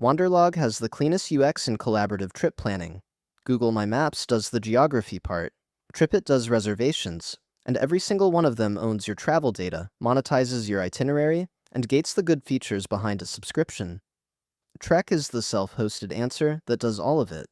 Wanderlog has the cleanest UX in collaborative trip planning. Google My Maps does the geography part. TripIt does reservations. And every single one of them owns your travel data, monetizes your itinerary, and gates the good features behind a subscription. Trek is the self-hosted answer that does all of it.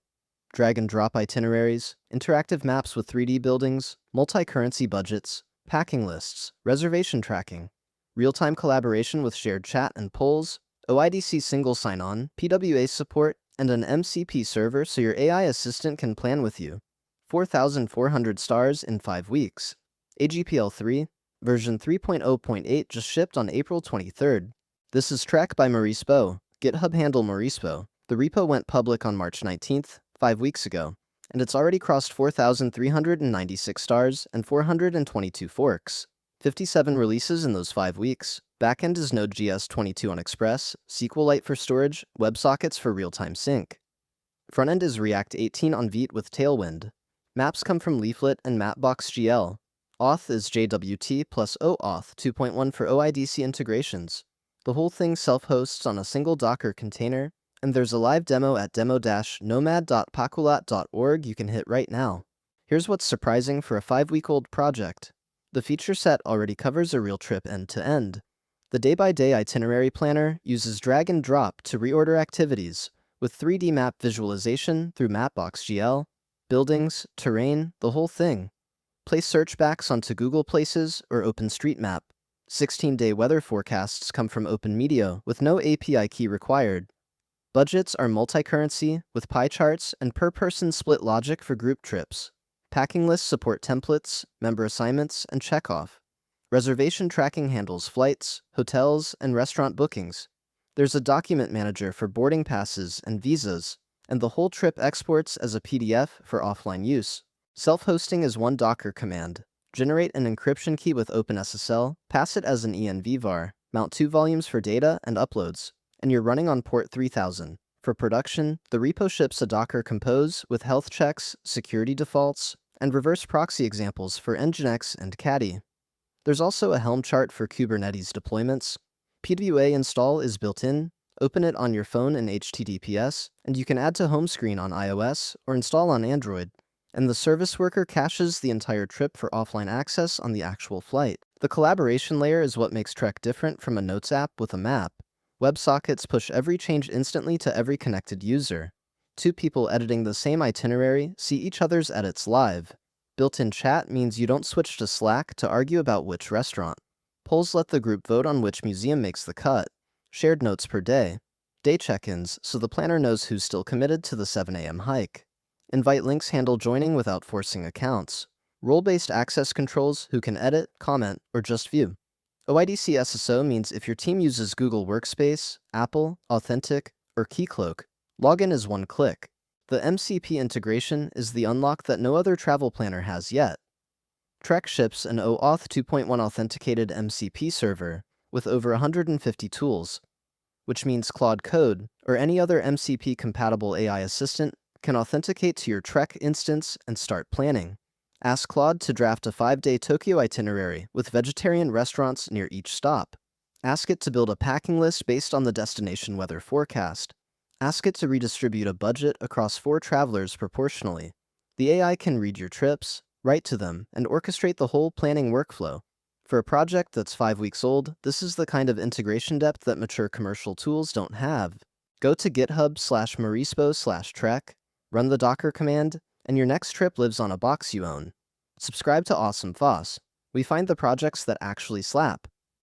Drag and drop itineraries, interactive maps with 3D buildings, multi-currency budgets, packing lists, reservation tracking, real-time collaboration with shared chat and polls, OIDC single sign-on, PWA support, and an MCP server so your AI assistant can plan with you. 4,400 stars in 5 weeks. AGPL 3, version 3.0.8 just shipped on April 23rd. This is Trek by Maurice Boe, GitHub handle Maurice Boe. The repo went public on March 19th, 5 weeks ago, and it's already crossed 4,396 stars and 422 forks. 57 releases in those 5 weeks. Backend is Node.js 22 on Express, SQLite for storage, WebSockets for real-time sync. Frontend is React 18 on Vite with Tailwind. Maps come from Leaflet and Mapbox GL. Auth is JWT plus OAuth 2.1 for OIDC integrations. The whole thing self-hosts on a single Docker container, and there's a live demo at demo-nomad.pakulat.org you can hit right now. Here's what's surprising for a 5-week-old project. The feature set already covers a real trip end-to-end. The day-by-day itinerary planner uses drag and drop to reorder activities, with 3D map visualization through Mapbox GL, buildings, terrain, the whole thing. Place searchbacks onto Google Places or OpenStreetMap. 16-day weather forecasts come from Open-Meteo with no API key required. Budgets are multi-currency with pie charts and per-person split logic for group trips. Packing lists support templates, member assignments, and checkoff. Reservation tracking handles flights, hotels, and restaurant bookings. There's a document manager for boarding passes and visas, and the whole trip exports as a PDF for offline use. Self-hosting is one Docker command. Generate an encryption key with OpenSSL, pass it as an env var, mount 2 volumes for data and uploads, and you're running on port 3000. For production, the repo ships a Docker Compose with health checks, security defaults, and reverse proxy examples for Nginx and Caddy. There's also a Helm chart for Kubernetes deployments. PWA install is built in. Open it on your phone in HTTPS, and you can add to home screen on iOS or install on Android. And the service worker caches the entire trip for offline access on the actual flight. The collaboration layer is what makes Trek different from a Notes app with a map. WebSockets push every change instantly to every connected user. 2 people editing the same itinerary see each other's edits live. Built-in chat means you don't switch to Slack to argue about which restaurant. Polls let the group vote on which museum makes the cut. Shared notes per day. Day check-ins so the planner knows who's still committed to the 7 a.m. hike. Invite links handle joining without forcing accounts. Role-based access controls who can edit, comment, or just view. OIDC SSO means if your team uses Google Workspace, Apple, Authentic, or Keycloak, login is one click. The MCP integration is the unlock that no other travel planner has yet. Trek ships an OAuth 2.1 authenticated MCP server with over 150 tools, which means Claude Code or any other MCP-compatible AI assistant can authenticate to your Trek instance and start planning. Ask Claude to draft a 5-day Tokyo itinerary with vegetarian restaurants near each stop. Ask it to build a packing list based on the destination weather forecast. Ask it to redistribute a budget across 4 travelers proportionally. The AI can read your trips, write to them, and orchestrate the whole planning workflow. For a project that's 5 weeks old, this is the kind of integration depth that mature commercial tools don't have. Go to github/mauricebo/trek, run the Docker command, and your next trip lives on a box you own. Subscribe to Awesome FOSS. We find the projects that actually slap.